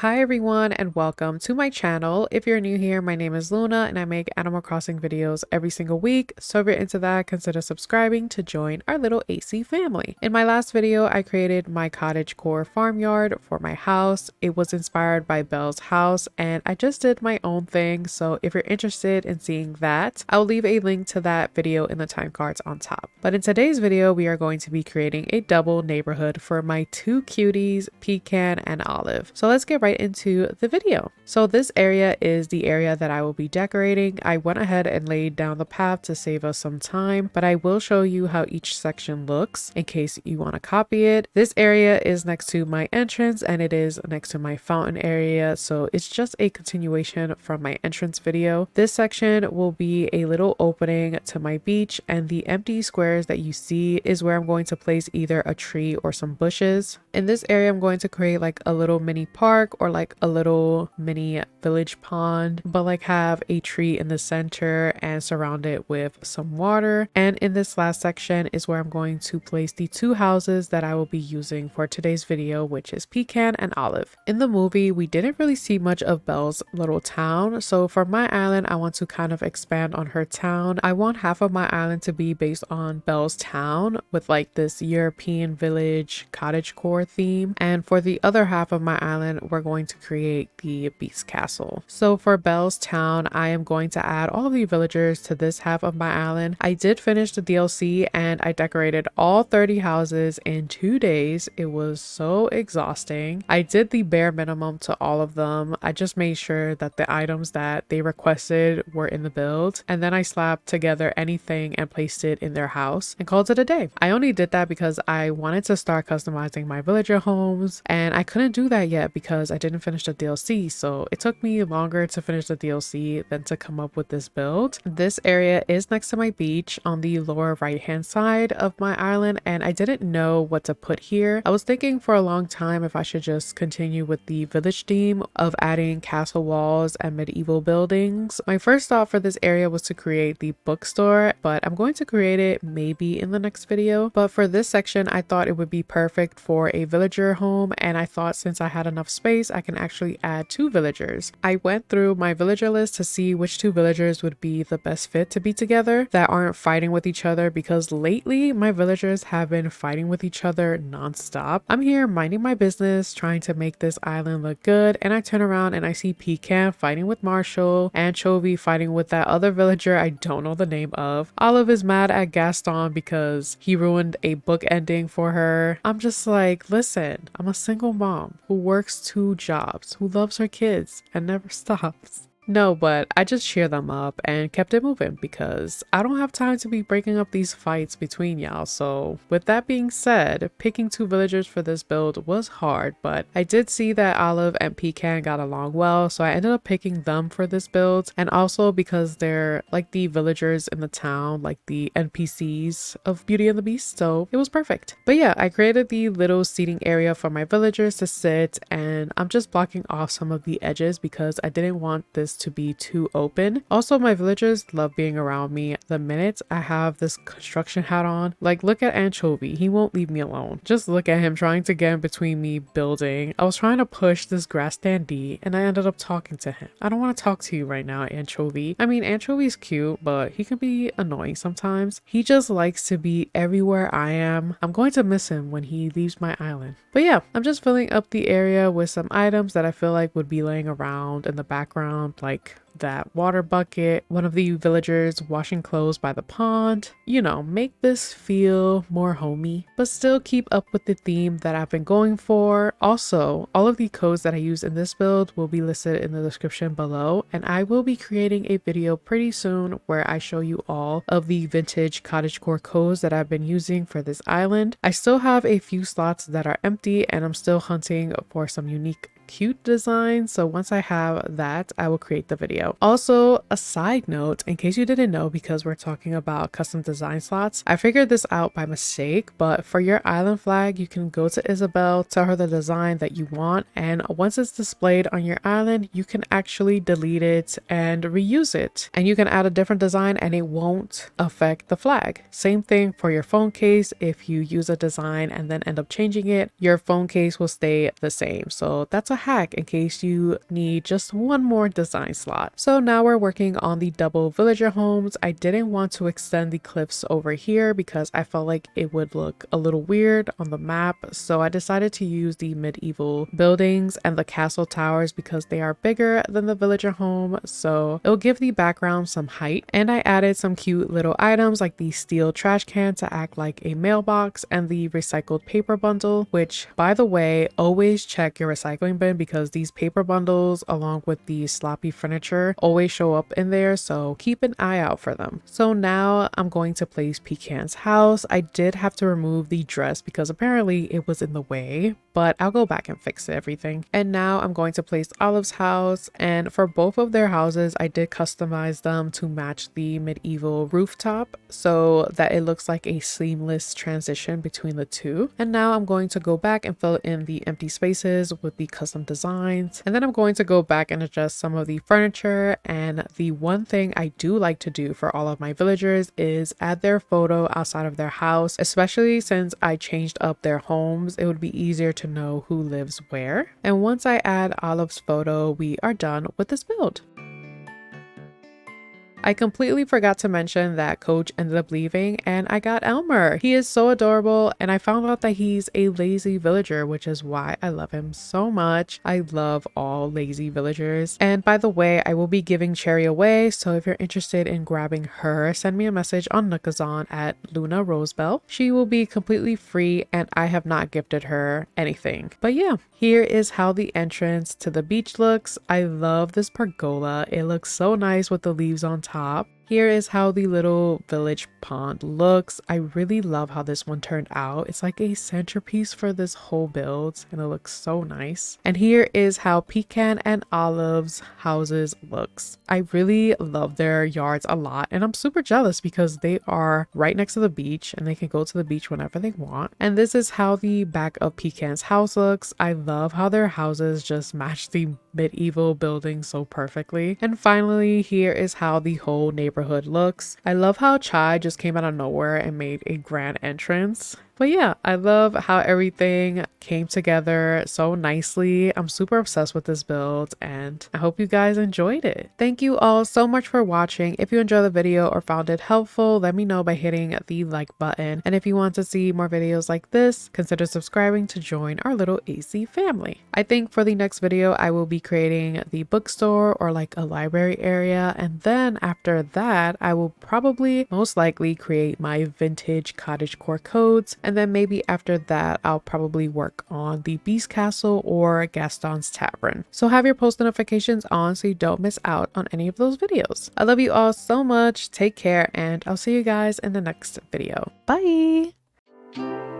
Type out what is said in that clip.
Hi everyone and welcome to my channel. If you're new here, my name is Luna and I make Animal Crossing videos every single week. So if you're into that, consider subscribing to join our little AC family. In my last video, I created my Cottagecore farmyard for my house. It was inspired by Belle's house and I just did my own thing. So if you're interested in seeing that, I'll leave a link to that video in the time cards on top. But in today's video, we are going to be creating a double neighborhood for my two cuties, Pecan and Olive. So let's get right into the video. So this area is the area that I will be decorating. I went ahead and laid down the path to save us some time, but I will show you how each section looks in case you want to copy it. This area is next to my entrance and it is next to my fountain area, so it's just a continuation from my entrance video. This section will be a little opening to my beach, and the empty squares that you see is where I'm going to place either a tree or some bushes. In this area, I'm going to create like a little mini park or like a little mini village pond, but like have a tree in the center and surround it with some water. And in this last section is where I'm going to place the two houses that I will be using for today's video, which is Pecan and Olive. In the movie, we didn't really see much of Belle's little town, so for my island, I want to kind of expand on her town. I want half of my island to be based on Belle's town with like this European village cottagecore theme, and for the other half of my island, we're going to create the beast castle. So for Belle's town, I am going to add all of the villagers to this half of my island. I did finish the DLC and I decorated all 30 houses in 2 days. It was so exhausting. I did the bare minimum to all of them. I just made sure that the items that they requested were in the build, and then I slapped together anything and placed it in their house and called it a day. I only did that because I wanted to start customizing my villager homes, and I couldn't do that yet because I didn't finish the DLC, so it took me longer to finish the DLC than to come up with this build. This area is next to my beach on the lower right hand side of my island, and I didn't know what to put here. I was thinking for a long time if I should just continue with the village theme of adding castle walls and medieval buildings. My first thought for this area was to create the bookstore, but I'm going to create it maybe in the next video. But for this section, I thought it would be perfect for a villager home, and I thought since I had enough space, I can actually add 2 villagers. I went through my villager list to see which 2 villagers would be the best fit to be together that aren't fighting with each other, because lately my villagers have been fighting with each other non-stop. I'm here minding my business, trying to make this island look good, and I turn around and I see Pecan fighting with Marshall, Anchovy fighting with that other villager I don't know the name of. Olive is mad at Gaston because he ruined a book ending for her. I'm just like, listen, I'm a single mom who works 2 jobs, who loves her kids and never stops. No, but I just cheer them up and kept it moving because I don't have time to be breaking up these fights between y'all. So with that being said, picking 2 villagers for this build was hard, but I did see that Olive and Pecan got along well, so I ended up picking them for this build. And also because they're like the villagers in the town, like the NPCs of Beauty and the Beast, so it was perfect. But yeah, I created the little seating area for my villagers to sit, and I'm just blocking off some of the edges because I didn't want this to be too open. Also, my villagers love being around me the minute I have this construction hat on. Like, look at Anchovy, he won't leave me alone. Just look at him trying to get in between me building. I was trying to push this grass standee and I ended up talking to him. I don't want to talk to you right now, Anchovy. I mean, Anchovy's cute, but he can be annoying sometimes. He just likes to be everywhere I am. I'm going to miss him when he leaves my island. But yeah, I'm just filling up the area with some items that I feel like would be laying around in the background, like that water bucket, one of the villagers washing clothes by the pond. You know, make this feel more homey, but still keep up with the theme that I've been going for. Also, all of the codes that I use in this build will be listed in the description below, and I will be creating a video pretty soon where I show you all of the vintage cottagecore codes that I've been using for this island. I still have a few slots that are empty and I'm still hunting for some unique cute design, so once I have that, I will create the video. Also, a side note, in case you didn't know, because we're talking about custom design slots, I figured this out by mistake, but for your island flag, you can go to Isabelle, tell her the design that you want, and once it's displayed on your island, you can actually delete it and reuse it, and you can add a different design and it won't affect the flag. Same thing for your phone case. If you use a design and then end up changing it, your phone case will stay the same. So that's a hack in case you need just one more design slot. So now we're working on the double villager homes. I didn't want to extend the cliffs over here because I felt like it would look a little weird on the map. So I decided to use the medieval buildings and the castle towers because they are bigger than the villager home. So it'll give the background some height. And I added some cute little items like the steel trash can to act like a mailbox and the recycled paper bundle, which by the way, always check your recycling bin because these paper bundles along with the sloppy furniture always show up in there, so keep an eye out for them. So now I'm going to place Pecan's house. I did have to remove the dress because apparently it was in the way, but I'll go back and fix everything. And now I'm going to place Olive's house, and for both of their houses I did customize them to match the medieval rooftop so that it looks like a seamless transition between the two. And now I'm going to go back and fill in the empty spaces with the custom designs, and then I'm going to go back and adjust some of the furniture. And the one thing I do like to do for all of my villagers is add their photo outside of their house, especially since I changed up their homes. It would be easier to know who lives where. And once I add Olive's photo, we are done with this build. I completely forgot to mention that Coach ended up leaving and I got Elmer. He is so adorable, and I found out that he's a lazy villager, which is why I love him so much. I love all lazy villagers. And by the way, I will be giving Cherry away, so if you're interested in grabbing her, send me a message on Nookazon at Luna Rosebelle. She will be completely free and I have not gifted her anything. But yeah, here is how the entrance to the beach looks. I love this pergola. It looks so nice with the leaves on top. Here is how the little village pond looks. I really love how this one turned out. It's like a centerpiece for this whole build and it looks so nice. And here is how Pecan and Olive's houses looks. I really love their yards a lot, and I'm super jealous because they are right next to the beach and they can go to the beach whenever they want. And this is how the back of Pecan's house looks. I love how their houses just match the medieval building so perfectly. And finally, here is how the whole neighborhood looks. I love how Chai just came out of nowhere and made a grand entrance. But yeah, I love how everything came together so nicely. I'm super obsessed with this build and I hope you guys enjoyed it. Thank you all so much for watching. If you enjoyed the video or found it helpful, let me know by hitting the like button. And if you want to see more videos like this, consider subscribing to join our little AC family. I think for the next video, I will be creating the bookstore or like a library area. And then after that, I will probably most likely create my vintage cottagecore codes. And then maybe after that, I'll probably work on the Beast Castle or Gaston's Tavern. So have your post notifications on so you don't miss out on any of those videos. I love you all so much. Take care, and I'll see you guys in the next video. Bye!